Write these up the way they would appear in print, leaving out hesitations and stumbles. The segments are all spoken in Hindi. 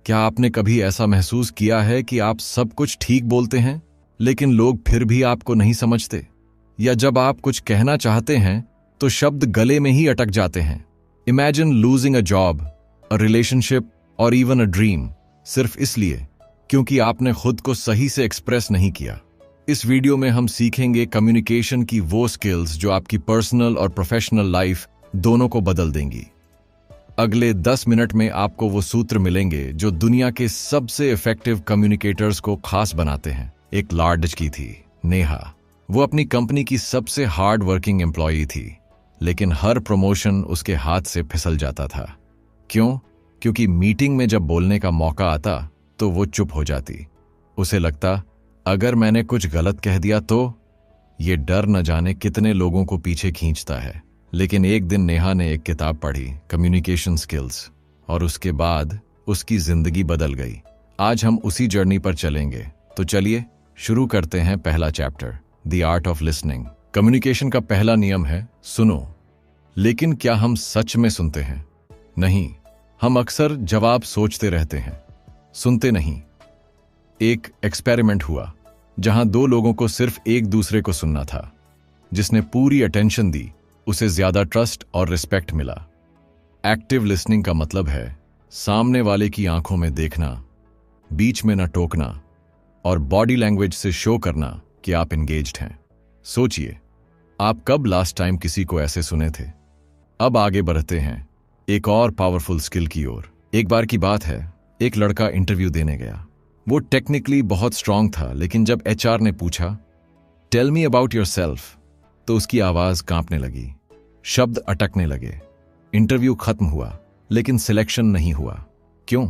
क्या आपने कभी ऐसा महसूस किया है कि आप सब कुछ ठीक बोलते हैं लेकिन लोग फिर भी आपको नहीं समझते? या जब आप कुछ कहना चाहते हैं तो शब्द गले में ही अटक जाते हैं? Imagine losing a job, a relationship और इवन अ ड्रीम, सिर्फ इसलिए क्योंकि आपने खुद को सही से एक्सप्रेस नहीं किया। इस वीडियो में हम सीखेंगे कम्युनिकेशन की वो स्किल्स जो आपकी पर्सनल और प्रोफेशनल लाइफ दोनों को बदल देंगी। अगले 10 मिनट में आपको वो सूत्र मिलेंगे जो दुनिया के सबसे इफेक्टिव कम्युनिकेटर्स को खास बनाते हैं। एक लार्ज की थी, नेहा। वो अपनी कंपनी की सबसे हार्ड वर्किंग एम्प्लॉई थी, लेकिन हर प्रमोशन उसके हाथ से फिसल जाता था। क्यों? क्योंकि मीटिंग में जब बोलने का मौका आता तो वो चुप हो जाती। उसे लगता, अगर मैंने कुछ गलत कह दिया तो? ये डर न जाने कितने लोगों को पीछे खींचता है। लेकिन एक दिन नेहा ने एक किताब पढ़ी, कम्युनिकेशन स्किल्स, और उसके बाद उसकी जिंदगी बदल गई। आज हम उसी जर्नी पर चलेंगे। तो चलिए शुरू करते हैं पहला chapter, the art of listening. Communication का पहला नियम है सुनो। लेकिन क्या हम सच में सुनते हैं? नहीं, हम अक्सर जवाब सोचते रहते हैं, सुनते नहीं। एक एक्सपेरिमेंट हुआ जहां 2 लोगों को सिर्फ एक दूसरे को सुनना था। जिसने पूरी अटेंशन दी उसे ज्यादा ट्रस्ट और रिस्पेक्ट मिला। एक्टिव लिसनिंग का मतलब है सामने वाले की आंखों में देखना, बीच में न टोकना और बॉडी लैंग्वेज से शो करना कि आप एंगेज्ड हैं। सोचिए, आप कब लास्ट टाइम किसी को ऐसे सुने थे? अब आगे बढ़ते हैं एक और पावरफुल स्किल की ओर। एक बार की बात है, एक लड़का इंटरव्यू देने गया। वो टेक्निकली बहुत स्ट्रांग था, लेकिन जब एचआर ने पूछा, टेल मी अबाउट योरसेल्फ, तो उसकी आवाज कांपने लगी, शब्द अटकने लगे। इंटरव्यू खत्म हुआ, लेकिन सिलेक्शन नहीं हुआ। क्यों?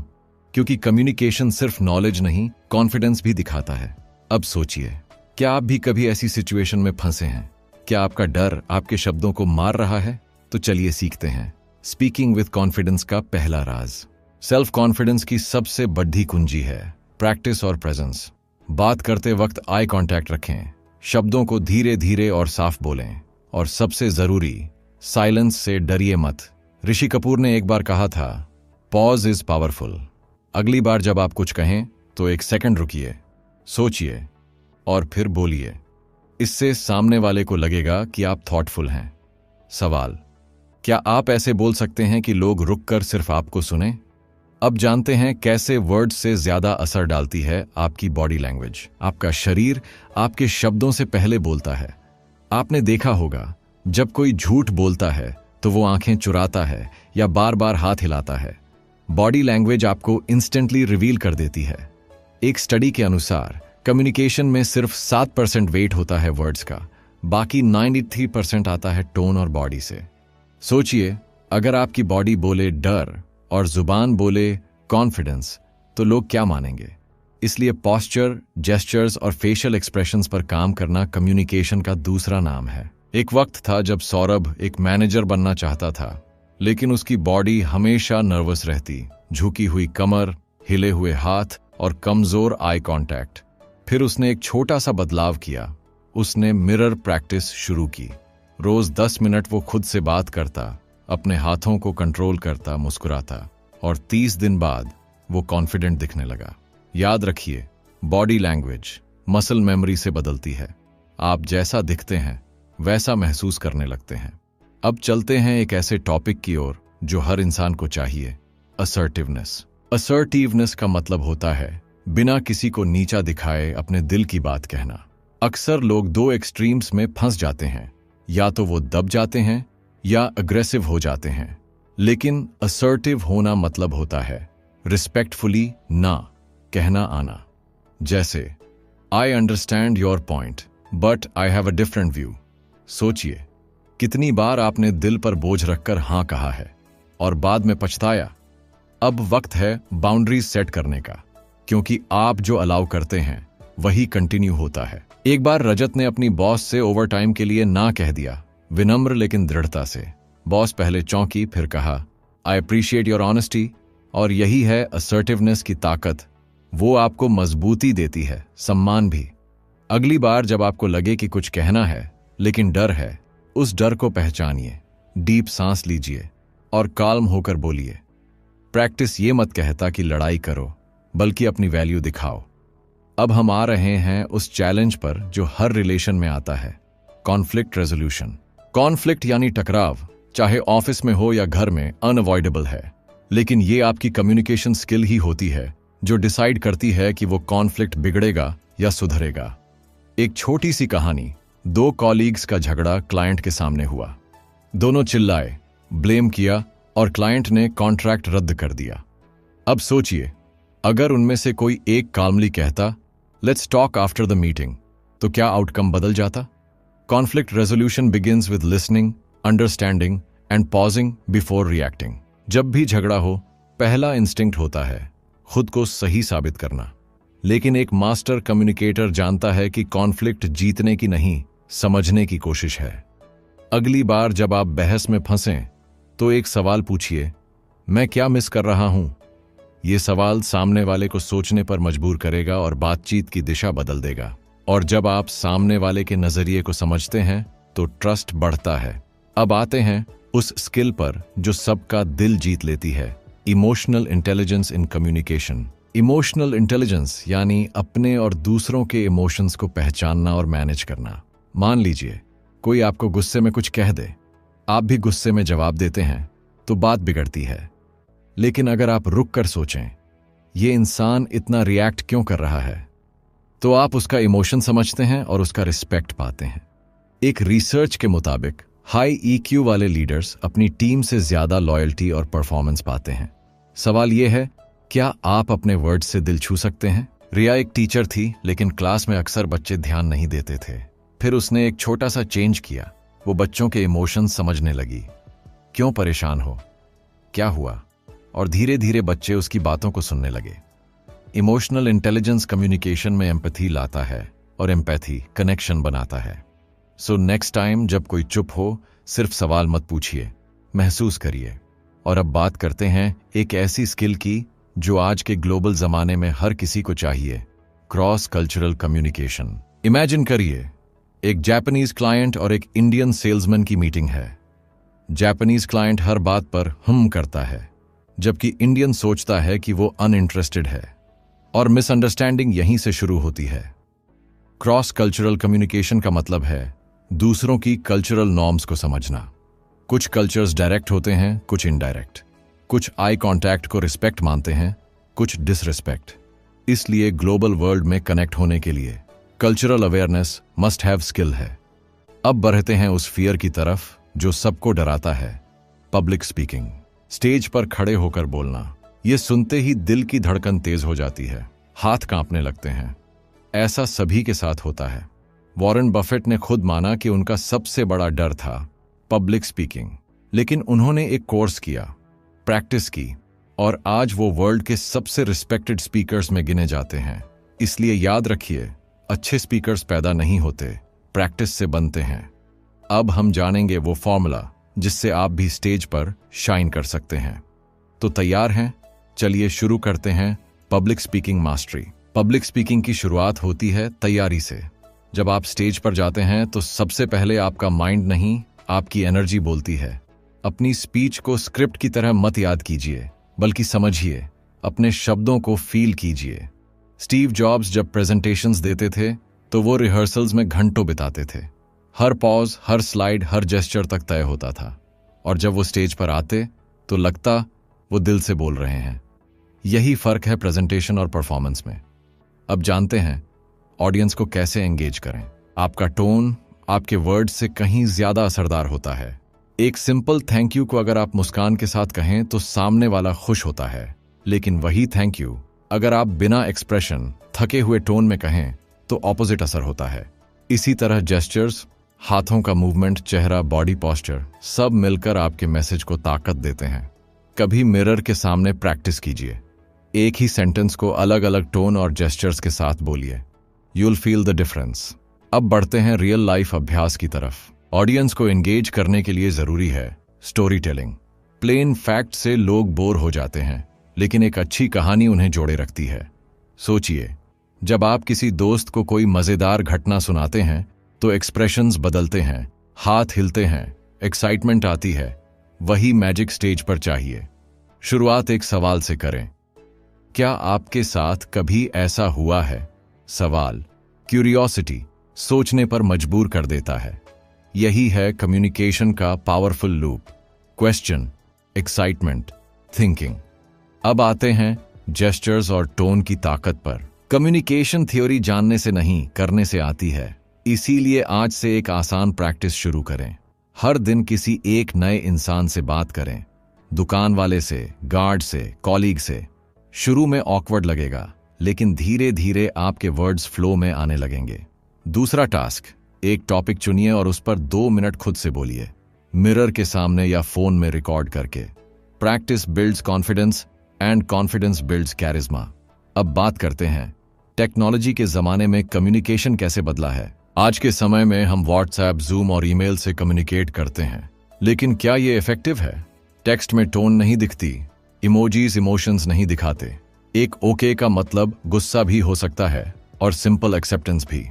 क्योंकि कम्युनिकेशन सिर्फ नॉलेज नहीं, कॉन्फिडेंस भी दिखाता है। अब सोचिए, क्या आप भी कभी ऐसी सिचुएशन में फंसे हैं? क्या आपका डर आपके शब्दों को मार रहा है? तो चलिए सीखते हैं स्पीकिंग विद कॉन्फिडेंस का पहला राज। सेल्फ कॉन्फिडेंस की सबसे बड़ी कुंजी है प्रैक्टिस और प्रेजेंस। बात करते वक्त आई कांटेक्ट रखें, शब्दों को धीरे धीरे और साफ बोलें, और सबसे जरूरी, साइलेंस से डरिए मत। ऋषि कपूर ने एक बार कहा था, पॉज इज पावरफुल। अगली बार जब आप कुछ कहें तो 1 सेकंड रुकिए, सोचिए और फिर बोलिए। इससे सामने वाले को लगेगा कि आप थॉटफुल हैं। सवाल, क्या आप ऐसे बोल सकते हैं कि लोग रुककर सिर्फ आपको सुने? अब जानते हैं कैसे वर्ड्स से ज्यादा असर डालती है आपकी बॉडी लैंग्वेज। आपका शरीर आपके शब्दों से पहले बोलता है। आपने देखा होगा, जब कोई झूठ बोलता है तो वो आंखें चुराता है या बार बार हाथ हिलाता है। बॉडी लैंग्वेज आपको इंस्टेंटली रिवील कर देती है। एक स्टडी के अनुसार कम्युनिकेशन में सिर्फ 7% वेट होता है वर्ड्स का, बाकी 93% आता है टोन और बॉडी से। सोचिए, अगर आपकी बॉडी बोले डर और जुबान बोले कॉन्फिडेंस, तो लोग क्या मानेंगे? इसलिए पॉस्चर, जेस्चर्स और फेशियल एक्सप्रेशंस पर काम करना कम्युनिकेशन का दूसरा नाम है। एक वक्त था जब सौरभ एक मैनेजर बनना चाहता था, लेकिन उसकी बॉडी हमेशा नर्वस रहती। झुकी हुई कमर, हिले हुए हाथ और कमजोर आई कांटेक्ट। फिर उसने एक छोटा सा बदलाव किया। उसने मिरर प्रैक्टिस शुरू की। रोज 10 मिनट वो खुद से बात करता, अपने हाथों को कंट्रोल करता, मुस्कुराता, और 30 दिन बाद वो कॉन्फिडेंट दिखने लगा। याद रखिए, बॉडी लैंग्वेज मसल मेमोरी से बदलती है। आप जैसा दिखते हैं वैसा महसूस करने लगते हैं। अब चलते हैं एक ऐसे टॉपिक की ओर जो हर इंसान को चाहिए, असर्टिवनेस। असर्टिवनेस का मतलब होता है बिना किसी को नीचा दिखाए अपने दिल की बात कहना। अक्सर लोग 2 एक्सट्रीम्स में फंस जाते हैं, या तो वो दब जाते हैं या अग्रेसिव हो जाते हैं। लेकिन असर्टिव होना मतलब होता है रिस्पेक्टफुली ना कहना आना। जैसे, I understand your point but I have a different view. सोचिए, कितनी बार आपने दिल पर बोझ रखकर हाँ कहा है और बाद में पछताया। अब वक्त है बाउंड्रीज सेट करने का, क्योंकि आप जो अलाउ करते हैं वही कंटिन्यू होता है। एक बार रजत ने अपनी बॉस से ओवरटाइम के लिए ना कह दिया, विनम्र लेकिन दृढ़ता से। बॉस पहले चौंकी, फिर कहा, आई अप्रिशिएट योर ऑनेस्टी। और यही है असर्टिवनेस की ताकत। वो आपको मजबूती देती है, सम्मान भी। अगली बार जब आपको लगे कि कुछ कहना है लेकिन डर है, उस डर को पहचानिए, डीप सांस लीजिए और काल्म होकर बोलिए, प्रैक्टिस ये मत कहता कि लड़ाई करो, बल्कि अपनी वैल्यू दिखाओ। अब हम आ रहे हैं उस चैलेंज पर जो हर रिलेशन में आता है, कॉन्फ्लिक्ट रेजोल्यूशन। कॉन्फ्लिक्ट यानी टकराव, चाहे ऑफिस में हो या घर में, अनअवॉइडेबल है। लेकिन ये आपकी कम्युनिकेशन स्किल ही होती है जो डिसाइड करती है कि वो कॉन्फ्लिक्ट बिगड़ेगा या सुधरेगा। एक छोटी सी कहानी, 2 कॉलीग्स का झगड़ा क्लाइंट के सामने हुआ। दोनों चिल्लाए, ब्लेम किया और क्लाइंट ने कॉन्ट्रैक्ट रद्द कर दिया। अब सोचिए, अगर उनमें से कोई एक काल्मली कहता, let's talk after the meeting, तो क्या आउटकम बदल जाता? Conflict resolution begins with listening, understanding and pausing before reacting. जब भी झगड़ा हो, पहला इंस्टिंक्ट होता है खुद को सही साबित करना। लेकिन एक मास्टर कम्युनिकेटर जानता है कि कॉन्फ्लिक्ट जीतने की नहीं, समझने की कोशिश है। अगली बार जब आप बहस में फंसें तो एक सवाल पूछिए, मैं क्या मिस कर रहा हूं? यह सवाल सामने वाले को सोचने पर मजबूर करेगा और बातचीत की दिशा बदल देगा। और जब आप सामने वाले के नजरिए को समझते हैं तो ट्रस्ट बढ़ता है। अब आते हैं उस स्किल पर जो सबका दिल जीत लेती है, emotional intelligence in communication. Emotional intelligence यानी अपने और दूसरों के इमोशंस को पहचानना और मैनेज करना। मान लीजिए कोई आपको गुस्से में कुछ कह दे, आप भी गुस्से में जवाब देते हैं तो बात बिगड़ती है। लेकिन अगर आप रुक कर सोचें, ये इंसान इतना रिएक्ट क्यों कर रहा है, तो आप उसका इमोशन समझते हैं और उसका रिस्पेक्ट पाते हैं। एक रिसर्च के मुताबिक हाई ईक्यू वाले लीडर्स अपनी टीम से ज्यादा लॉयल्टी और परफॉर्मेंस पाते हैं। सवाल यह है, क्या आप अपने वर्ड से दिल छू सकते हैं? रिया एक टीचर थी, लेकिन क्लास में अक्सर बच्चे ध्यान नहीं देते थे। फिर उसने एक छोटा सा चेंज किया। वो बच्चों के इमोशंस समझने लगी, क्यों परेशान हो, क्या हुआ, और धीरे धीरे बच्चे उसकी बातों को सुनने लगे। इमोशनल इंटेलिजेंस कम्युनिकेशन में एम्पैथी लाता है और एम्पैथी कनेक्शन बनाता है। सो नेक्स्ट टाइम जब कोई चुप हो, सिर्फ सवाल मत पूछिए, महसूस करिए। और अब बात करते हैं एक ऐसी स्किल की जो आज के ग्लोबल जमाने में हर किसी को चाहिए, क्रॉस कल्चरल कम्युनिकेशन। इमेजिन करिए, एक जापानीज क्लाइंट और एक इंडियन सेल्समैन की मीटिंग है। जापानीज क्लाइंट हर बात पर करता है, जबकि इंडियन सोचता है कि वो अनइंटरेस्टेड है, और मिसअंडरस्टैंडिंग यहीं से शुरू होती है। क्रॉस कल्चरल कम्युनिकेशन का मतलब है दूसरों की कल्चरल नॉर्म्स को समझना। कुछ कल्चर्स डायरेक्ट होते हैं, कुछ इनडायरेक्ट। कुछ आई कांटेक्ट को रिस्पेक्ट मानते हैं, कुछ डिसरिस्पेक्ट। इसलिए ग्लोबल वर्ल्ड में कनेक्ट होने के लिए cultural awareness must have skill है। अब बढ़ते हैं उस फियर की तरफ जो सबको डराता है, पब्लिक स्पीकिंग। स्टेज पर खड़े होकर बोलना। ये सुनते ही दिल की धड़कन तेज हो जाती है, हाथ कांपने लगते हैं। ऐसा सभी के साथ होता है। वॉरेन बफेट ने खुद माना कि उनका सबसे बड़ा डर था पब्लिक स्पीकिंग, लेकिन उन्होंने एक कोर्स किया, प्रैक्टिस की, और आज वो वर्ल्ड के सबसे रिस्पेक्टेड स्पीकर्स में गिने जाते हैं। इसलिए याद रखिए, अच्छे स्पीकर्स पैदा नहीं होते, प्रैक्टिस से बनते हैं। अब हम जानेंगे वो फॉर्मूला जिससे आप भी स्टेज पर शाइन कर सकते हैं। तो तैयार हैं? चलिए शुरू करते हैं public speaking mastery. Public speaking की शुरुआत होती है तैयारी से। जब आप स्टेज पर जाते हैं तो सबसे पहले आपका माइंड नहीं, आपकी एनर्जी बोलती है। अपनी स्पीच को स्क्रिप्ट की तरह मत याद कीजिए, बल्कि समझिए, अपने शब्दों को फील कीजिए। स्टीव जॉब्स जब प्रेजेंटेशंस देते थे तो वो रिहर्सल्स में घंटों बिताते थे। हर पॉज, हर स्लाइड, हर जेस्चर तक तय होता था, और जब वो स्टेज पर आते तो लगता वो दिल से बोल रहे हैं। यही फर्क है प्रेजेंटेशन और परफॉर्मेंस में। अब जानते हैं ऑडियंस को कैसे एंगेज करें। आपका टोन आपके वर्ड से कहीं ज्यादा असरदार होता है। एक सिंपल थैंक यू को अगर आप मुस्कान के साथ कहें तो सामने वाला खुश होता है, लेकिन वही थैंक यू अगर आप बिना एक्सप्रेशन, थके हुए टोन में कहें तो ऑपोजिट असर होता है। इसी तरह जेस्चर्स, हाथों का मूवमेंट, चेहरा, बॉडी पोस्चर सब मिलकर आपके मैसेज को ताकत देते हैं। कभी मिरर के सामने प्रैक्टिस कीजिए। एक ही सेंटेंस को अलग अलग टोन और जेस्चर्स के साथ बोलिए। You'll feel the difference. अब बढ़ते हैं रियल लाइफ अभ्यास की तरफ। ऑडियंस को एंगेज करने के लिए जरूरी है स्टोरी टेलिंग। प्लेन फैक्ट से लोग बोर हो जाते हैं, लेकिन एक अच्छी कहानी उन्हें जोड़े रखती है। सोचिए, जब आप किसी दोस्त को कोई मजेदार घटना सुनाते हैं तो एक्सप्रेशंस बदलते हैं, हाथ हिलते हैं, एक्साइटमेंट आती है। वही मैजिक स्टेज पर चाहिए। शुरुआत एक सवाल से करें। क्या आपके साथ कभी ऐसा हुआ है? सवाल क्यूरियोसिटी सोचने पर मजबूर कर देता है। यही है कम्युनिकेशन का powerful loop. Question, excitement, thinking. अब आते हैं जेस्चर्स और टोन की ताकत पर। कम्युनिकेशन थ्योरी जानने से नहीं, करने से आती है। इसीलिए आज से एक आसान प्रैक्टिस शुरू करें। हर दिन किसी एक नए इंसान से बात करें। दुकान वाले से, गार्ड से, कॉलीग से। शुरू में ऑकवर्ड लगेगा, लेकिन धीरे धीरे आपके वर्ड्स फ्लो में आने लगेंगे। दूसरा टास्क, एक टॉपिक चुनिए और उस पर 2 मिनट खुद से बोलिए, मिरर के सामने या फोन में रिकॉर्ड करके। Practice builds confidence and confidence builds charisma. अब बात करते हैं टेक्नोलॉजी के जमाने में कम्युनिकेशन कैसे बदला है। आज के समय में हम व्हाट्सएप, जूम और ईमेल से कम्युनिकेट करते हैं, लेकिन क्या ये इफेक्टिव है? टेक्स्ट में टोन नहीं दिखती, इमोजीज इमोशंस नहीं दिखाते। एक ओके का मतलब गुस्सा भी हो सकता है और सिंपल एक्सेप्टेंस भी।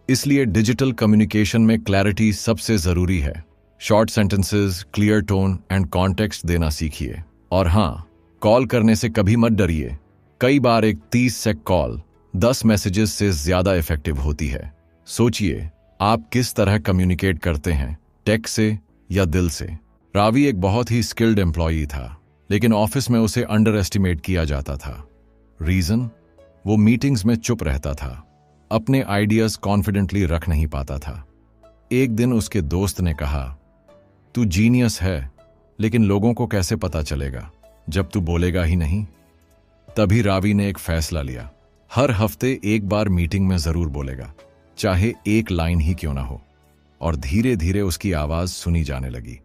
इसलिए डिजिटल कम्युनिकेशन में क्लैरिटी सबसे जरूरी है। Short sentences, clear tone and context देना सीखिए। और हाँ, कॉल करने से कभी मत डरिए। कई बार एक 30 सेकंड कॉल 10 मैसेजेस से ज्यादा इफेक्टिव होती है। सोचिए, आप किस तरह कम्युनिकेट करते हैं, टेक्स्ट से या दिल से? रावी एक बहुत ही स्किल्ड एम्प्लॉई था, लेकिन ऑफिस में उसे अंडर एस्टिमेट किया जाता था। रीजन? वो मीटिंग्स में चुप रहता था, अपने आइडियाज कॉन्फिडेंटली रख नहीं पाता था। एक दिन उसके दोस्त ने कहा, तू जीनियस है, लेकिन लोगों को कैसे पता चलेगा जब तू बोलेगा ही नहीं? तभी रावी ने एक फैसला लिया, हर हफ्ते एक बार मीटिंग में जरूर बोलेगा, चाहे एक लाइन ही क्यों ना हो। और धीरे धीरे उसकी आवाज सुनी जाने लगी।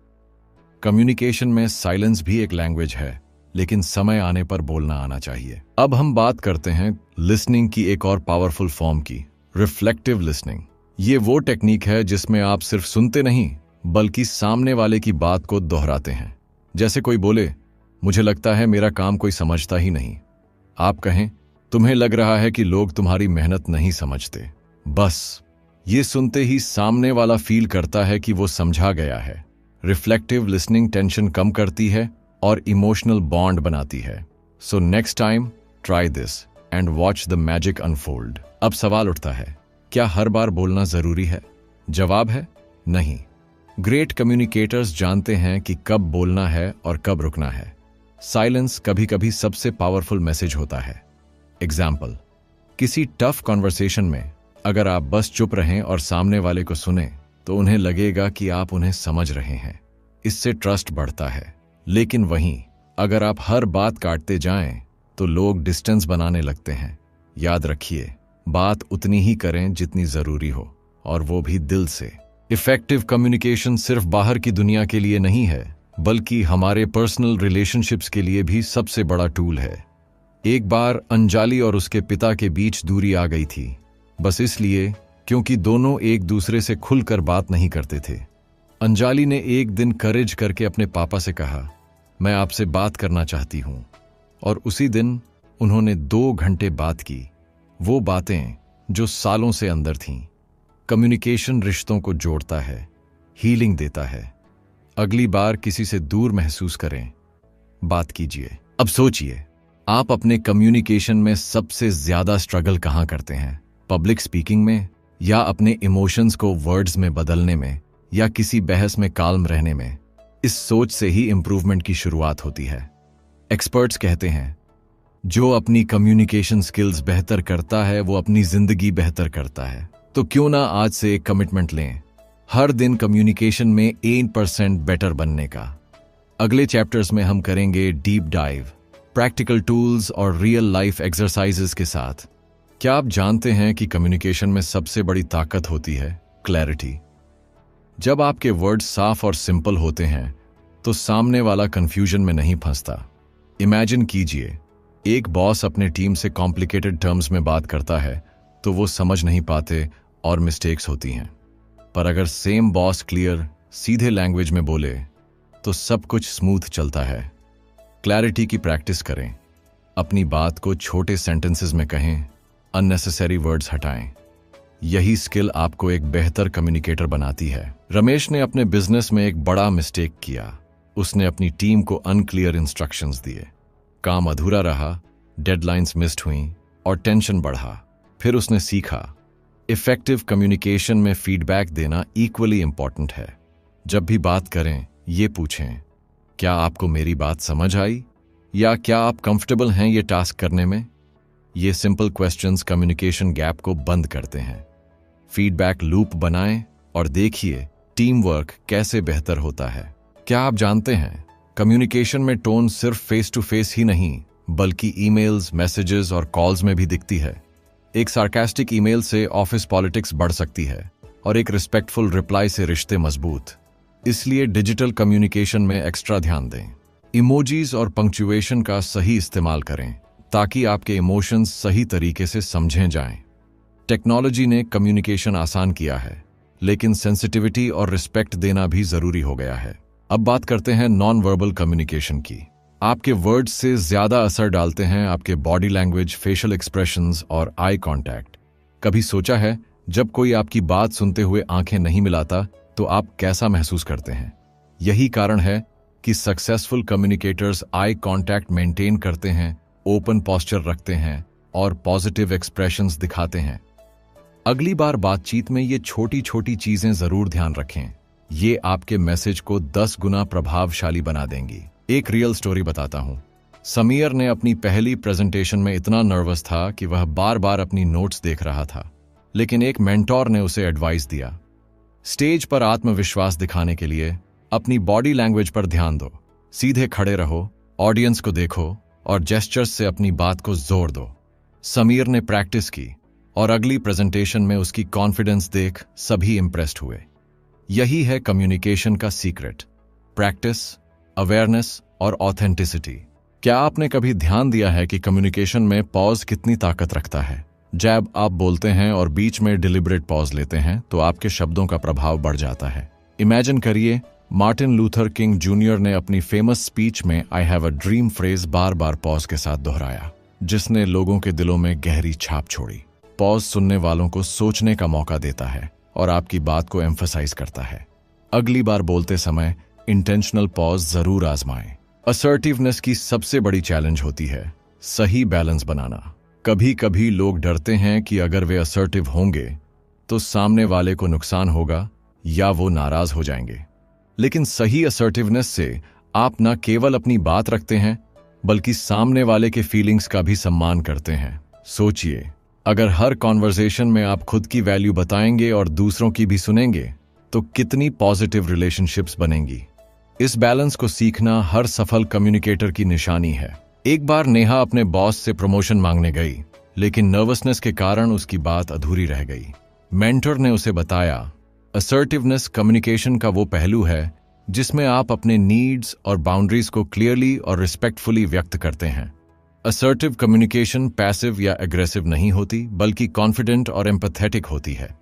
कम्युनिकेशन में साइलेंस भी एक लैंग्वेज है, लेकिन समय आने पर बोलना आना चाहिए। अब हम बात करते हैं लिसनिंग की एक और पावरफुल फॉर्म की, रिफ्लेक्टिव लिसनिंग। ये वो टेक्निक है जिसमें आप सिर्फ सुनते नहीं, बल्कि सामने वाले की बात को दोहराते हैं। जैसे कोई बोले, मुझे लगता है मेरा काम कोई समझता ही नहीं। आप कहें, तुम्हें लग रहा है कि लोग तुम्हारी मेहनत नहीं समझते। बस ये सुनते ही सामने वाला फील करता है कि वो समझा गया है। रिफ्लेक्टिव लिसनिंग टेंशन कम करती है और इमोशनल बॉन्ड बनाती है। So next time try this and watch the magic unfold. अब सवाल उठता है, क्या हर बार बोलना जरूरी है? जवाब है नहीं। ग्रेट कम्युनिकेटर्स जानते हैं कि कब बोलना है और कब रुकना है। साइलेंस कभी कभी सबसे पावरफुल मैसेज होता है। एग्जाम्पल, किसी टफ कॉन्वर्सेशन में अगर आप बस चुप रहें और सामने वाले को सुने, तो उन्हें लगेगा कि आप उन्हें समझ रहे हैं। इससे ट्रस्ट बढ़ता है। लेकिन वहीं अगर आप हर बात काटते जाएं, तो लोग डिस्टेंस बनाने लगते हैं। याद रखिए, बात उतनी ही करें जितनी जरूरी हो, और वो भी दिल से। इफेक्टिव कम्युनिकेशन सिर्फ बाहर की दुनिया के लिए नहीं है, बल्कि हमारे पर्सनल रिलेशनशिप्स के लिए भी सबसे बड़ा टूल है। एक बार अंजलि और उसके पिता के बीच दूरी आ गई थी, बस इसलिए क्योंकि दोनों एक दूसरे से खुलकर बात नहीं करते थे। अंजलि ने एक दिन करेज करके अपने पापा से कहा, मैं आपसे बात करना चाहती हूं। और उसी दिन उन्होंने 2 घंटे बात की, वो बातें जो सालों से अंदर थीं। कम्युनिकेशन रिश्तों को जोड़ता है, हीलिंग देता है। अगली बार किसी से दूर महसूस करें, बात कीजिए। अब सोचिए, आप अपने कम्युनिकेशन में सबसे ज्यादा स्ट्रगल कहां करते हैं? पब्लिक स्पीकिंग में, या अपने इमोशंस को वर्ड्स में बदलने में, या किसी बहस में काल्म रहने में? इस सोच से ही इंप्रूवमेंट की शुरुआत होती है। एक्सपर्ट्स कहते हैं, जो अपनी कम्युनिकेशन स्किल्स बेहतर करता है, वो अपनी जिंदगी बेहतर करता है। तो क्यों ना आज से एक कमिटमेंट लें, हर दिन कम्युनिकेशन में 1% बेटर बनने का। अगले चैप्टर्स में हम करेंगे डीप डाइव, प्रैक्टिकल टूल्स और रियल लाइफ एक्सरसाइजेस के साथ। क्या आप जानते हैं कि कम्युनिकेशन में सबसे बड़ी ताकत होती है क्लैरिटी? जब आपके वर्ड्स साफ और सिंपल होते हैं, तो सामने वाला कंफ्यूजन में नहीं फंसता। इमेजिन कीजिए, एक बॉस अपने टीम से कॉम्प्लिकेटेड टर्म्स में बात करता है, तो वो समझ नहीं पाते और मिस्टेक्स होती हैं। पर अगर सेम बॉस क्लियर, सीधे लैंग्वेज में बोले, तो सब कुछ स्मूथ चलता है। क्लैरिटी की प्रैक्टिस करें, अपनी बात को छोटे सेंटेंसेस में कहें, अननेसेसरी वर्ड्स हटाएं। यही स्किल आपको एक बेहतर कम्युनिकेटर बनाती है। रमेश ने अपने बिजनेस में एक बड़ा मिस्टेक किया। उसने अपनी टीम को अनक्लियर इंस्ट्रक्शंस दिए। काम अधूरा रहा, डेडलाइंस मिस्ड हुई और टेंशन बढ़ा। फिर उसने सीखा, इफेक्टिव कम्युनिकेशन में फीडबैक देना इक्वली इंपॉर्टेंट है। जब भी बात करें, ये पूछें, क्या आपको मेरी बात समझ आई, या क्या आप कंफर्टेबल हैं ये टास्क करने में। ये सिंपल क्वेश्चंस कम्युनिकेशन गैप को बंद करते हैं। फीडबैक लूप बनाएं और देखिए टीम वर्क कैसे बेहतर होता है। क्या आप जानते हैं, कम्युनिकेशन में टोन सिर्फ फेस टू फेस ही नहीं बल्कि ईमेल्स, मैसेजेस और कॉल्स में भी दिखती है। एक सार्कास्टिक ईमेल से ऑफिस पॉलिटिक्स बढ़ सकती है और एक रिस्पेक्टफुल रिप्लाई से रिश्ते मजबूत। इसलिए डिजिटल कम्युनिकेशन में एक्स्ट्रा ध्यान दें। इमोजीज और पंक्चुएशन का सही इस्तेमाल करें ताकि आपके इमोशंस सही तरीके से समझे जाएं। टेक्नोलॉजी ने कम्युनिकेशन आसान किया है, लेकिन सेंसिटिविटी और रिस्पेक्ट देना भी जरूरी हो गया है। अब बात करते हैं नॉन वर्बल कम्युनिकेशन की। आपके वर्ड्स से ज्यादा असर डालते हैं आपके बॉडी लैंग्वेज, फेशियल एक्सप्रेशंस और आई कांटेक्ट। कभी सोचा है, जब कोई आपकी बात सुनते हुए आंखें नहीं मिलाता तो आप कैसा महसूस करते हैं? यही कारण है कि successful communicators eye contact maintain करते हैं, ओपन पोस्चर रखते हैं और पॉजिटिव एक्सप्रेशंस दिखाते हैं। अगली बार बातचीत में ये छोटी छोटी चीजें जरूर ध्यान रखें। ये आपके मैसेज को 10 गुना प्रभावशाली बना देंगी। एक रियल स्टोरी बताता हूं। समीर ने अपनी पहली प्रेजेंटेशन में इतना नर्वस था कि वह बार बार अपनी नोट्स देख रहा था, लेकिन एक मेंटोर ने उसे एडवाइस दिया, स्टेज पर आत्मविश्वास दिखाने के लिए अपनी बॉडी लैंग्वेज पर ध्यान दो, सीधे खड़े रहो, ऑडियंस को देखो और जेस्चर्स से अपनी बात को जोर दो। समीर ने प्रैक्टिस की और अगली प्रेजेंटेशन में उसकी कॉन्फिडेंस देख सभी इंप्रेस्ड हुए। यही है कम्युनिकेशन का सीक्रेट, प्रैक्टिस, अवेयरनेस और ऑथेंटिसिटी। क्या आपने कभी ध्यान दिया है कि कम्युनिकेशन में पॉज कितनी ताकत रखता है? जब आप बोलते हैं और बीच में डिलिबरेट पॉज लेते हैं तो आपके शब्दों का प्रभाव बढ़ जाता है। इमेजिन करिए, मार्टिन लूथर किंग जूनियर ने अपनी फेमस स्पीच में I have a dream phrase bar bar pause के साथ दोहराया, जिसने लोगों के दिलों में गहरी छाप छोड़ी। पॉज सुनने वालों को सोचने का मौका देता है और आपकी बात को एम्फसाइज करता है। अगली बार बोलते समय इंटेंशनल पॉज जरूर आजमाएं। असर्टिवनेस की सबसे बड़ी चैलेंज होती है सही बैलेंस बनाना। कभी कभी लोग डरते हैं कि अगर वे असर्टिव होंगे तो सामने वाले को नुकसान होगा या वो नाराज हो जाएंगे। लेकिन सही असर्टिवनेस से आप न केवल अपनी बात रखते हैं बल्कि सामने वाले के फीलिंग्स का भी सम्मान करते हैं। सोचिए, अगर हर कॉन्वर्सेशन में आप खुद की वैल्यू बताएंगे और दूसरों की भी सुनेंगे तो कितनी पॉजिटिव रिलेशनशिप्स बनेंगी। इस बैलेंस को सीखना हर सफल कम्युनिकेटर की निशानी है। एक बार नेहा अपने बॉस से प्रमोशन मांगने गई, लेकिन नर्वसनेस के कारण उसकी बात अधूरी रह गई। मेंटर ने उसे बताया, असर्टिवनेस कम्युनिकेशन का वो पहलू है जिसमें आप अपने नीड्स और बाउंड्रीज को क्लियरली और रिस्पेक्टफुली व्यक्त करते हैं। असर्टिव कम्युनिकेशन पैसिव या एग्रेसिव नहीं होती बल्कि कॉन्फिडेंट और एम्पैथेटिक होती है।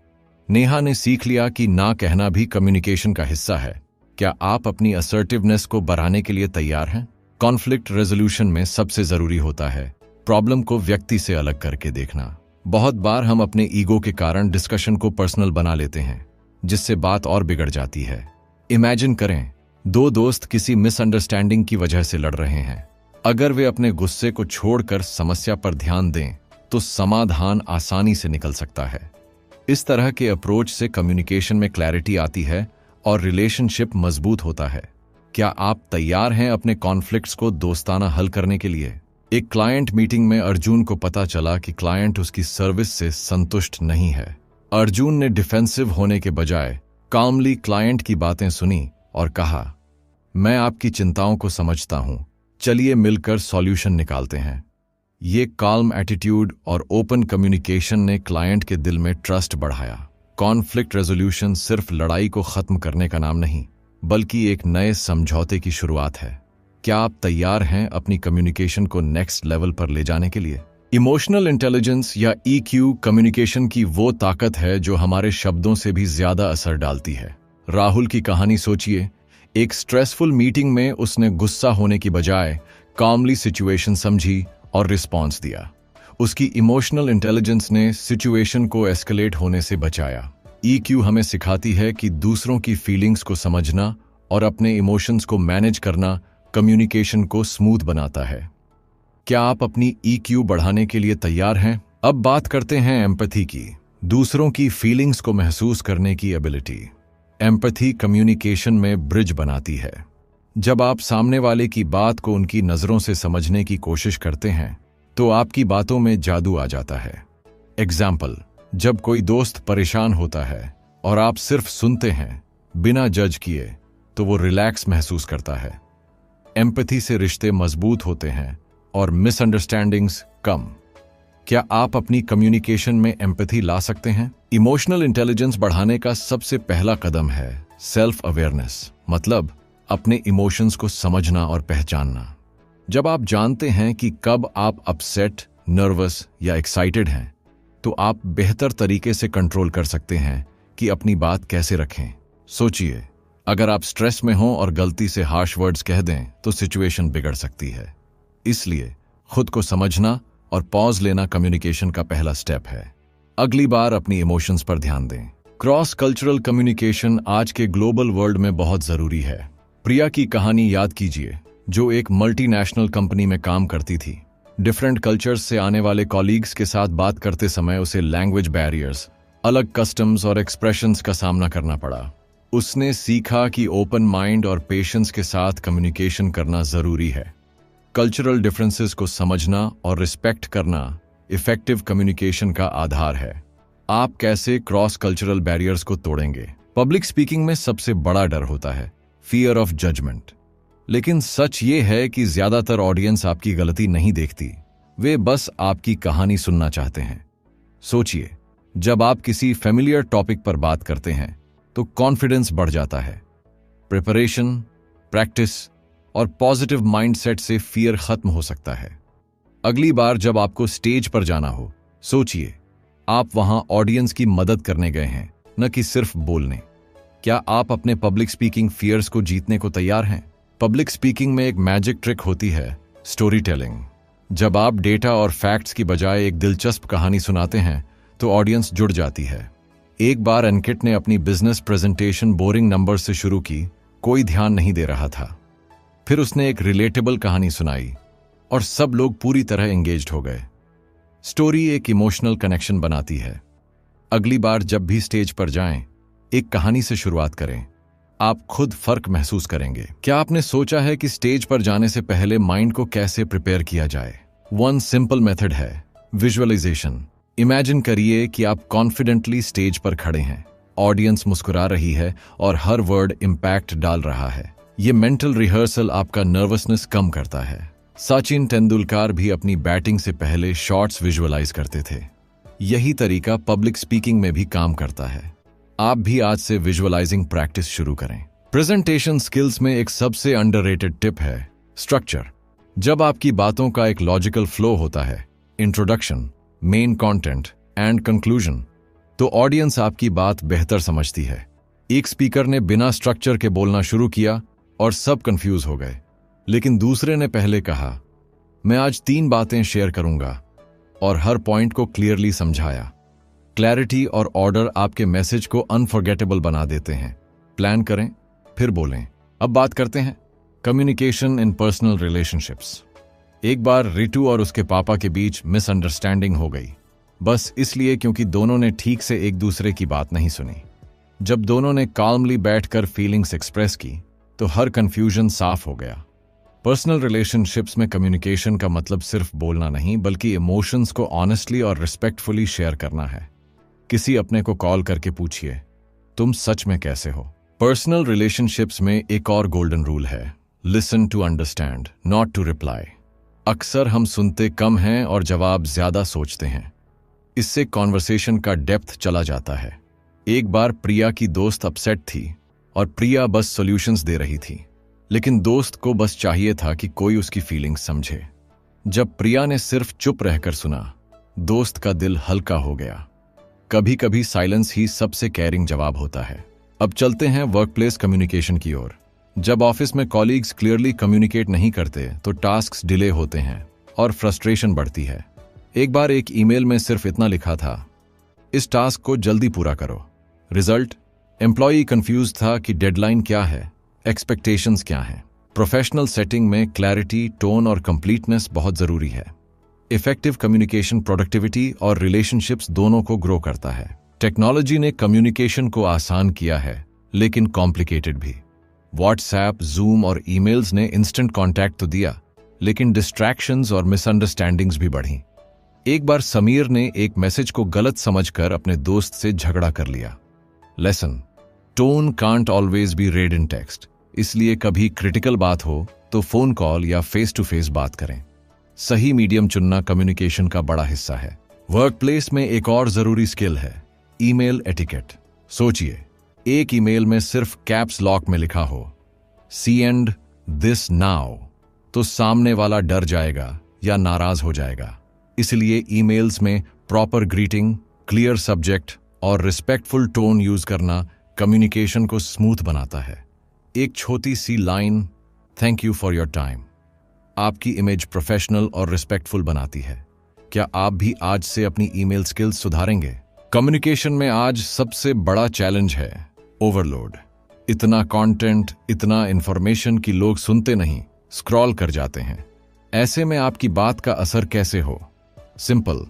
नेहा ने सीख लिया कि ना कहना भी कम्युनिकेशन का हिस्सा है। क्या आप अपनी असर्टिवनेस को बढ़ाने के लिए तैयार हैं? कॉन्फ्लिक्ट रेजोल्यूशन में सबसे जरूरी होता है प्रॉब्लम को व्यक्ति से अलग करके देखना। बहुत बार हम अपने ईगो के कारण डिस्कशन को पर्सनल बना लेते हैं, जिससे बात और बिगड़ जाती है। इमेजिन करें, 2 दोस्त किसी मिसअंडरस्टैंडिंग की वजह से लड़ रहे हैं। अगर वे अपने गुस्से को छोड़कर समस्या पर ध्यान दें तो समाधान आसानी से निकल सकता है। इस तरह के अप्रोच से कम्युनिकेशन में क्लैरिटी आती है और रिलेशनशिप मजबूत होता है। क्या आप तैयार हैं अपने कॉन्फ्लिक्ट्स को दोस्ताना हल करने के लिए? एक क्लाइंट मीटिंग में अर्जुन को पता चला कि क्लाइंट उसकी सर्विस से संतुष्ट नहीं है। अर्जुन ने डिफेंसिव होने के बजाय कामली क्लाइंट की बातें सुनी और कहा, मैं आपकी चिंताओं को समझता हूं, चलिए मिलकर सॉल्यूशन निकालते हैं। ये काल्म एटीट्यूड और ओपन कम्युनिकेशन ने क्लाइंट के दिल में ट्रस्ट बढ़ाया। कॉन्फ्लिक्ट रेजोल्यूशन सिर्फ लड़ाई को खत्म करने का नाम नहीं बल्कि एक नए समझौते की शुरुआत है। क्या आप तैयार हैं अपनी कम्युनिकेशन को नेक्स्ट लेवल पर ले जाने के लिए? इमोशनल इंटेलिजेंस या EQ कम्युनिकेशन की वो ताकत है जो हमारे शब्दों से भी ज्यादा असर डालती है। राहुल की कहानी सोचिए। एक स्ट्रेसफुल मीटिंग में उसने गुस्सा होने की बजाय कामली सिचुएशन समझी और रिस्पॉन्स दिया। उसकी इमोशनल इंटेलिजेंस ने सिचुएशन को एस्केलेट होने से बचाया। EQ हमें सिखाती है कि दूसरों की फीलिंग्स को समझना और अपने इमोशंस को मैनेज करना कम्युनिकेशन को स्मूथ बनाता है। क्या आप अपनी EQ बढ़ाने के लिए तैयार हैं? अब बात करते हैं एम्पैथी की, दूसरों की फीलिंग्स को महसूस करने की एबिलिटी। एम्पैथी कम्युनिकेशन में ब्रिज बनाती है। जब आप सामने वाले की बात को उनकी नज़रों से समझने की कोशिश करते हैं तो आपकी बातों में जादू आ जाता है। एग्जाम्पल, जब कोई दोस्त परेशान होता है और आप सिर्फ सुनते हैं बिना जज किए तो वो रिलैक्स महसूस करता है। एम्पैथी से रिश्ते मजबूत होते हैं और मिसअंडरस्टैंडिंग्स कम। क्या आप अपनी कम्युनिकेशन में एम्पैथी ला सकते हैं? इमोशनल इंटेलिजेंस बढ़ाने का सबसे पहला कदम है सेल्फ अवेयरनेस, मतलब अपने इमोशंस को समझना और पहचानना। जब आप जानते हैं कि कब आप अपसेट, नर्वस या एक्साइटेड हैं, तो आप बेहतर तरीके से कंट्रोल कर सकते हैं कि अपनी बात कैसे रखें। सोचिए, अगर आप स्ट्रेस में हों और गलती से हार्श वर्ड्स कह दें तो सिचुएशन बिगड़ सकती है। इसलिए खुद को समझना और पॉज लेना कम्युनिकेशन का पहला स्टेप है। अगली बार अपनी इमोशंस पर ध्यान दें। क्रॉस कल्चरल कम्युनिकेशन आज के ग्लोबल वर्ल्ड में बहुत जरूरी है। प्रिया की कहानी याद कीजिए, जो एक मल्टीनेशनल कंपनी में काम करती थी। डिफरेंट कल्चर्स से आने वाले कॉलीग्स के साथ बात करते समय उसे लैंग्वेज बैरियर्स, अलग कस्टम्स और एक्सप्रेशंस का सामना करना पड़ा। उसने सीखा कि ओपन माइंड और पेशेंस के साथ कम्युनिकेशन करना जरूरी है। कल्चरल डिफरेंसेस को समझना और रिस्पेक्ट करना इफेक्टिव कम्युनिकेशन का आधार है। आप कैसे क्रॉस कल्चरल बैरियर्स को तोड़ेंगे? पब्लिक स्पीकिंग में सबसे बड़ा डर होता है फियर ऑफ जजमेंट। लेकिन सच ये है कि ज्यादातर ऑडियंस आपकी गलती नहीं देखती, वे बस आपकी कहानी सुनना चाहते हैं। सोचिए, जब आप किसी फेमिलियर टॉपिक पर बात करते हैं तो कॉन्फिडेंस बढ़ जाता है। प्रिपरेशन, प्रैक्टिस और पॉजिटिव माइंडसेट से फियर खत्म हो सकता है। अगली बार जब आपको स्टेज पर जाना हो, सोचिए आप वहां ऑडियंस की मदद करने गए हैं, न कि सिर्फ बोलने। क्या आप अपने पब्लिक स्पीकिंग फियर्स को जीतने को तैयार हैं? पब्लिक स्पीकिंग में एक मैजिक ट्रिक होती है, स्टोरी टेलिंग। जब आप डेटा और फैक्ट्स की बजाय एक दिलचस्प कहानी सुनाते हैं तो ऑडियंस जुड़ जाती है। एक बार अंकित ने अपनी बिजनेस प्रेजेंटेशन बोरिंग नंबर से शुरू की, कोई ध्यान नहीं दे रहा था। फिर उसने एक रिलेटेबल कहानी सुनाई और सब लोग पूरी तरह एंगेज्ड हो गए। स्टोरी एक इमोशनल कनेक्शन बनाती है। अगली बार जब भी स्टेज पर जाएं, एक कहानी से शुरुआत करें। आप खुद फर्क महसूस करेंगे। क्या आपने सोचा है कि स्टेज पर जाने से पहले माइंड को कैसे प्रिपेयर किया जाए? वन सिंपल मेथड है विजुअलाइजेशन। इमेजिन करिए कि आप कॉन्फिडेंटली स्टेज पर खड़े हैं, ऑडियंस मुस्कुरा रही है और हर वर्ड इम्पैक्ट डाल रहा है। ये मेंटल रिहर्सल आपका नर्वसनेस कम करता है। सचिन तेंदुलकर भी अपनी बैटिंग से पहले शॉट्स विजुअलाइज करते थे। यही तरीका पब्लिक स्पीकिंग में भी काम करता है। आप भी आज से विजुअलाइजिंग प्रैक्टिस शुरू करें। प्रेजेंटेशन स्किल्स में एक सबसे अंडररेटेड टिप है स्ट्रक्चर। जब आपकी बातों का एक लॉजिकल फ्लो होता है, introduction, main content and conclusion, तो ऑडियंस आपकी बात बेहतर समझती है। एक स्पीकर ने बिना स्ट्रक्चर के बोलना शुरू किया और सब कंफ्यूज हो गए, लेकिन दूसरे ने पहले कहा, मैं आज 3 बातें शेयर करूंगा, और हर पॉइंट को क्लियरली समझाया। क्लैरिटी और ऑर्डर आपके मैसेज को अनफॉरगेटेबल बना देते हैं। प्लान करें, फिर बोलें। अब बात करते हैं कम्युनिकेशन इन पर्सनल रिलेशनशिप्स। एक बार रितु और उसके पापा के बीच मिसअंडरस्टैंडिंग हो गई, बस इसलिए क्योंकि दोनों ने ठीक से एक दूसरे की बात नहीं सुनी। जब दोनों ने काल्मली बैठकर फीलिंग्स एक्सप्रेस की तो हर कंफ्यूजन साफ हो गया। पर्सनल रिलेशनशिप्स में कम्युनिकेशन का मतलब सिर्फ बोलना नहीं, बल्कि इमोशंस को ऑनेस्टली और रिस्पेक्टफुली शेयर करना है। किसी अपने को कॉल करके पूछिए, तुम सच में कैसे हो? पर्सनल रिलेशनशिप्स में एक और गोल्डन रूल है, listen to understand, not to reply. अक्सर हम सुनते कम हैं और जवाब ज्यादा सोचते हैं। इससे कॉन्वर्सेशन का डेप्थ चला जाता है। एक बार प्रिया की दोस्त अपसेट थी और प्रिया बस सॉल्यूशंस दे रही थी, लेकिन दोस्त को बस चाहिए था कि कोई उसकी फीलिंग्स समझे। जब प्रिया ने सिर्फ चुप रहकर सुना, दोस्त का दिल हल्का हो गया। कभी कभी साइलेंस ही सबसे केयरिंग जवाब होता है। अब चलते हैं वर्कप्लेस कम्युनिकेशन की ओर। जब ऑफिस में कॉलीग्स क्लियरली कम्युनिकेट नहीं करते तो टास्क्स डिले होते हैं और फ्रस्ट्रेशन बढ़ती है। एक बार एक ईमेल में सिर्फ इतना लिखा था, इस टास्क को जल्दी पूरा करो। रिजल्ट, एम्प्लॉई कंफ्यूज था कि डेडलाइन क्या है, एक्सपेक्टेशंस क्या हैं। प्रोफेशनल सेटिंग में क्लैरिटी, टोन और कंप्लीटनेस बहुत जरूरी है। इफेक्टिव कम्युनिकेशन प्रोडक्टिविटी और रिलेशनशिप्स दोनों को ग्रो करता है। टेक्नोलॉजी ने कम्युनिकेशन को आसान किया है, लेकिन कॉम्प्लिकेटेड भी। व्हाट्सएप, जूम और ईमेल्स ने इंस्टेंट कॉन्टैक्ट तो दिया, लेकिन डिस्ट्रैक्शंस और मिसअंडरस्टैंडिंग्स भी बढ़ी। एक बार समीर ने एक मैसेज को गलत समझकर अपने दोस्त से झगड़ा कर लिया। Lesson: tone can't always be red in text, इसलिए कभी क्रिटिकल बात हो तो फोन कॉल या फेस टू फेस बात करें। सही मीडियम चुनना कम्युनिकेशन का बड़ा हिस्सा है। वर्कप्लेस में एक और जरूरी स्किल है ईमेल एटिकेट। सोचिए, एक ईमेल में सिर्फ कैप्स लॉक में लिखा हो सेंड दिस नाउ, तो सामने वाला डर जाएगा या नाराज हो जाएगा। इसलिए ईमेल्स में प्रॉपर ग्रीटिंग, क्लियर सब्जेक्ट और रिस्पेक्टफुल टोन यूज करना कम्युनिकेशन को स्मूथ बनाता है। एक छोटी सी line, thank you for your time, आपकी इमेज प्रोफेशनल और रिस्पेक्टफुल बनाती है। क्या आप भी आज से अपनी ईमेल स्किल्स सुधारेंगे? कम्युनिकेशन में आज सबसे बड़ा चैलेंज है ओवरलोड। इतना कंटेंट, इतना इंफॉर्मेशन कि लोग सुनते नहीं, स्क्रॉल कर जाते हैं। ऐसे में आपकी बात का असर कैसे हो? Simple: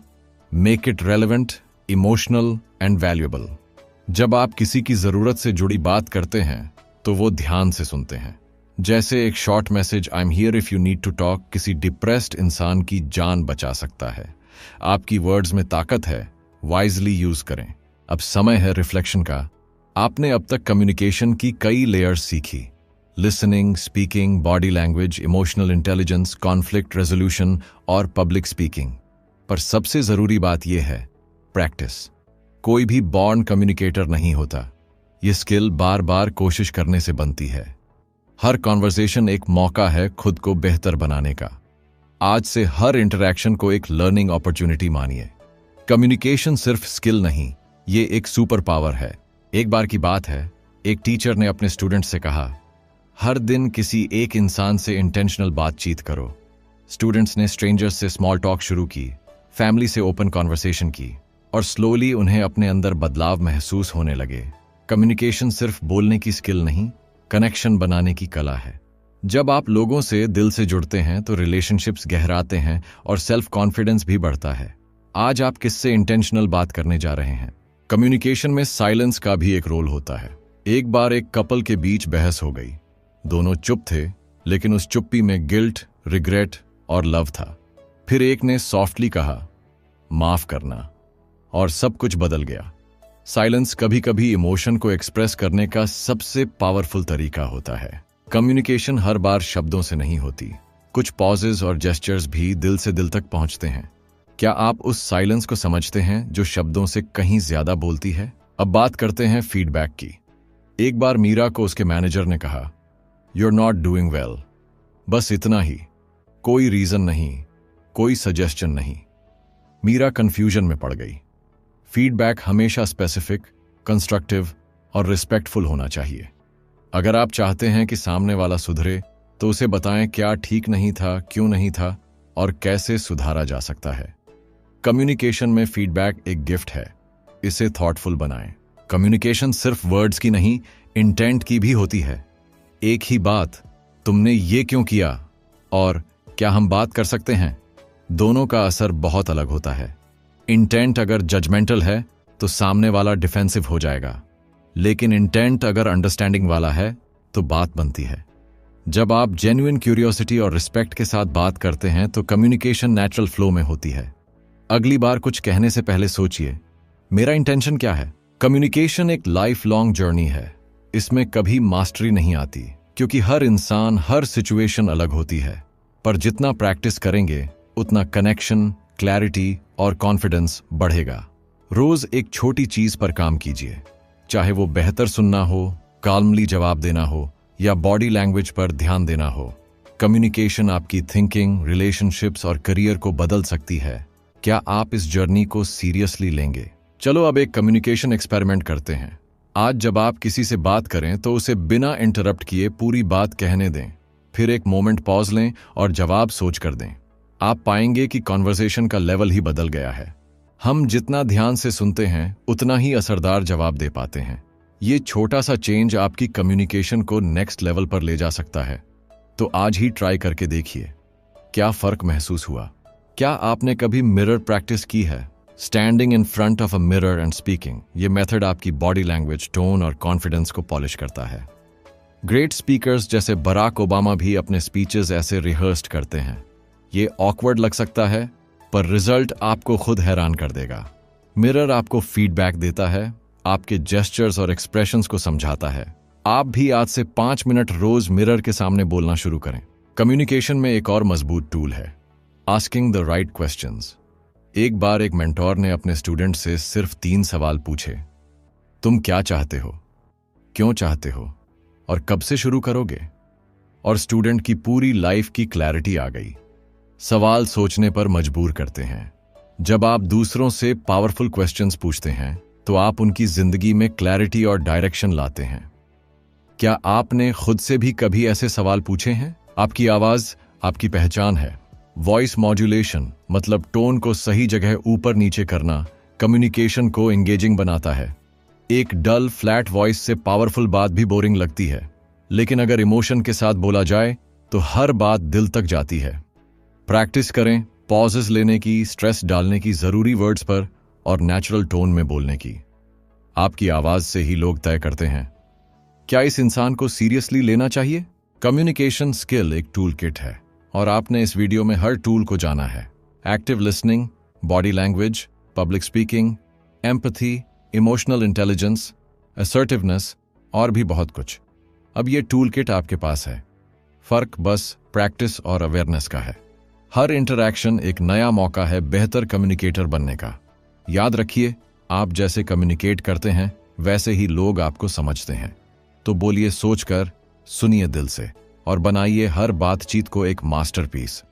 make it relevant, emotional and valuable. जब आप किसी की जरूरत से जुड़ी बात करते हैं तो वो ध्यान से सुनते हैं। जैसे एक short message, I am here if you need to talk, किसी डिप्रेस्ड इंसान की जान बचा सकता है। आपकी वर्ड्स में ताकत है, वाइजली यूज करें। अब समय है रिफ्लेक्शन का। आपने अब तक कम्युनिकेशन की कई लेयर्स सीखी: listening, speaking, body language, emotional intelligence, conflict resolution और पब्लिक स्पीकिंग। पर सबसे जरूरी बात यह है प्रैक्टिस। कोई भी बॉर्न कम्युनिकेटर नहीं होता। यह स्किल बार बार कोशिश करने से बनती है। हर कॉन्वर्सेशन एक मौका है खुद को बेहतर बनाने का। आज से हर इंटरैक्शन को एक लर्निंग अपॉर्चुनिटी मानिए। कम्युनिकेशन सिर्फ स्किल नहीं, ये एक सुपर पावर है। एक बार की बात है, एक टीचर ने अपने स्टूडेंट से कहा, हर दिन किसी एक इंसान से इंटेंशनल बातचीत करो। स्टूडेंट्स ने स्ट्रेंजर्स से स्मॉल टॉक शुरू की, फैमिली से ओपन कॉन्वर्सेशन की, और स्लोली उन्हें अपने अंदर बदलाव महसूस होने लगे। कम्युनिकेशन सिर्फ बोलने की स्किल नहीं, कनेक्शन बनाने की कला है। जब आप लोगों से दिल से जुड़ते हैं तो रिलेशनशिप्स गहराते हैं और सेल्फ कॉन्फिडेंस भी बढ़ता है। आज आप किससे इंटेंशनल बात करने जा रहे हैं? कम्युनिकेशन में साइलेंस का भी एक रोल होता है। एक बार एक कपल के बीच बहस हो गई। दोनों चुप थे, लेकिन उस चुप्पी में गिल्ट, रिग्रेट और लव था। फिर एक ने सॉफ्टली कहा, माफ करना, और सब कुछ बदल गया। साइलेंस कभी कभी इमोशन को एक्सप्रेस करने का सबसे पावरफुल तरीका होता है। कम्युनिकेशन हर बार शब्दों से नहीं होती। कुछ पॉजेज और जेस्चर्स भी दिल से दिल तक पहुंचते हैं। क्या आप उस साइलेंस को समझते हैं जो शब्दों से कहीं ज्यादा बोलती है? अब बात करते हैं फीडबैक की। एक बार मीरा को उसके मैनेजर ने कहा, you are not doing well. बस इतना ही, कोई रीजन नहीं, कोई सजेशन नहीं। मीरा कंफ्यूजन में पड़ गई। फीडबैक हमेशा स्पेसिफिक, कंस्ट्रक्टिव और रिस्पेक्टफुल होना चाहिए। अगर आप चाहते हैं कि सामने वाला सुधरे तो उसे बताएं क्या ठीक नहीं था, क्यों नहीं था और कैसे सुधारा जा सकता है। कम्युनिकेशन में फीडबैक एक गिफ्ट है, इसे थॉटफुल बनाएं। कम्युनिकेशन सिर्फ वर्ड्स की नहीं, इंटेंट की भी होती है। एक ही बात, तुमने ये क्यों किया और क्या हम बात कर सकते हैं, दोनों का असर बहुत अलग होता है। इंटेंट अगर जजमेंटल है तो सामने वाला डिफेंसिव हो जाएगा, लेकिन इंटेंट अगर अंडरस्टैंडिंग वाला है तो बात बनती है। जब आप जेन्युइन क्यूरियोसिटी और रिस्पेक्ट के साथ बात करते हैं तो कम्युनिकेशन नेचुरल फ्लो में होती है। अगली बार कुछ कहने से पहले सोचिए, मेरा इंटेंशन क्या है? कम्युनिकेशन एक लाइफ लॉन्ग जर्नी है। इसमें कभी मास्टरी नहीं आती, क्योंकि हर इंसान, हर सिचुएशन अलग होती है। पर जितना प्रैक्टिस करेंगे उतना कनेक्शन, क्लैरिटी और कॉन्फिडेंस बढ़ेगा। रोज एक छोटी चीज पर काम कीजिए, चाहे वो बेहतर सुनना हो, काल्मली जवाब देना हो या बॉडी लैंग्वेज पर ध्यान देना हो। कम्युनिकेशन आपकी थिंकिंग, रिलेशनशिप्स और करियर को बदल सकती है। क्या आप इस जर्नी को सीरियसली लेंगे? चलो अब एक कम्युनिकेशन एक्सपेरिमेंट करते हैं। आज जब आप किसी से बात करें तो उसे बिना इंटरप्ट किए पूरी बात कहने दें। फिर एक मोमेंट पॉज लें और जवाब सोच कर दें। आप पाएंगे कि कॉन्वर्सेशन का लेवल ही बदल गया है। हम जितना ध्यान से सुनते हैं उतना ही असरदार जवाब दे पाते हैं। ये छोटा सा चेंज आपकी कम्युनिकेशन को नेक्स्ट लेवल पर ले जा सकता है। तो आज ही ट्राई करके देखिए, क्या फर्क महसूस हुआ। क्या आपने कभी मिरर प्रैक्टिस की है? Standing in front of a mirror and speaking. ये मेथड आपकी बॉडी लैंग्वेज, टोन और कॉन्फिडेंस को पॉलिश करता है। ग्रेट स्पीकर्स जैसे बराक ओबामा भी अपने स्पीचेस ऐसे रिहर्स्ड करते हैं। ये ऑकवर्ड लग सकता है, पर रिजल्ट आपको खुद हैरान कर देगा। मिरर आपको फीडबैक देता है, आपके जेस्चर्स और एक्सप्रेशंस को समझाता है। आप भी आज से 5 मिनट रोज मिरर के सामने बोलना शुरू करें। कम्युनिकेशन में एक और मजबूत टूल है, आस्किंग द राइट क्वेश्चंस। एक बार एक मेंटोर ने अपने स्टूडेंट से सिर्फ 3 सवाल पूछे। तुम क्या चाहते हो, क्यों चाहते हो और कब से शुरू करोगे? और स्टूडेंट की पूरी लाइफ की क्लैरिटी आ गई। सवाल सोचने पर मजबूर करते हैं। जब आप दूसरों से पावरफुल क्वेश्चंस पूछते हैं तो आप उनकी जिंदगी में क्लैरिटी और डायरेक्शन लाते हैं। क्या आपने खुद से भी कभी ऐसे सवाल पूछे हैं? आपकी आवाज आपकी पहचान है। वॉइस मॉड्यूलेशन मतलब टोन को सही जगह ऊपर नीचे करना कम्युनिकेशन को एंगेजिंग बनाता है। एक डल फ्लैट वॉइस से पावरफुल बात भी बोरिंग लगती है, लेकिन अगर इमोशन के साथ बोला जाए तो हर बात दिल तक जाती है। प्रैक्टिस करें पॉजेस लेने की, स्ट्रेस डालने की, जरूरी वर्ड्स पर और नेचुरल टोन में बोलने की। आपकी आवाज से ही लोग तय करते हैं क्या इस इंसान को सीरियसली लेना चाहिए। कम्युनिकेशन स्किल एक टूल किट है और आपने इस वीडियो में हर टूल को जाना है। Active listening, body language, public speaking, empathy, emotional intelligence, assertiveness और भी बहुत कुछ। अब ये टूल किट आपके पास है। फर्क बस प्रैक्टिस और अवेयरनेस का है। हर इंटरैक्शन एक नया मौका है बेहतर कम्युनिकेटर बनने का। याद रखिए, आप जैसे कम्युनिकेट करते हैं वैसे ही लोग आपको समझते हैं। तो बोलिए सोचकर, सुनिए दिल से और बनाइए हर बातचीत को एक मास्टरपीस।